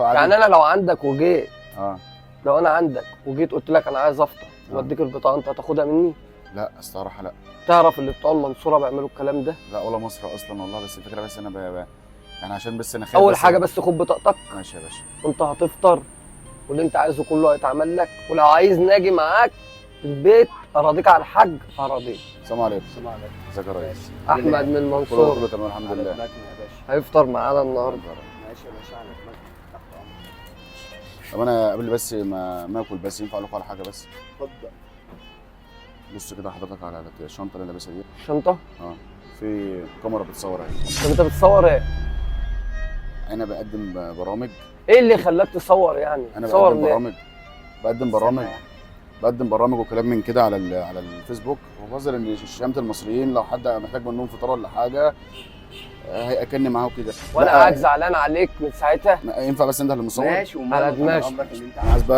يعني انا لو عندك وجيت لو انا عندك وجيت قلت لك انا عايز افطر واديك البطاقه، انت هتاخدها مني؟ لا الصراحه لا. تعرف اللي بتوع المنصوره بيعملوا الكلام ده؟ لا ولا مصر اصلا والله، بس الفكره بس انا يعني عشان بس انا خايف. اول حاجه بس خد بطاقتك. ماشي يا باشا. وانت هتفطر واللي انت عايزه كله هيتعمل لك، ولو عايز ناجي معاك البيت اراضيك على الحاج هراضيك. السلام عليكم. السلام عليكم. ازيك يا ريس؟ احمد من كله المنصوره تمام الحمد لله. هيفطر معانا النهارده. ماشي يا باشا، على دماغك تحت امرك. طب انا قبل بس ما اكل، بس ينفع اقول لكم على حاجه بس؟ اتفضل. بص كده حضرتك على الشنطه اللي انا لابسها دي. شنطه؟ في كاميرا بتصور اهي. طب انت بتصور ايه؟ انا بقدم برامج. ايه اللي خلاك تصور يعني؟ انا تصور بقدم برامج. بقدم برامج وكلام من كده على الفيسبوك، وبظهر ان شهامه المصريين لو حد محتاج منهم فطار ولا حاجه هيأكلني معاه كده. وانا قاعد زعلان عليك من ساعتها. ينفع بس انت اللي مصور؟ ماشي، على دماغي. امرك اللي انت عايز بقى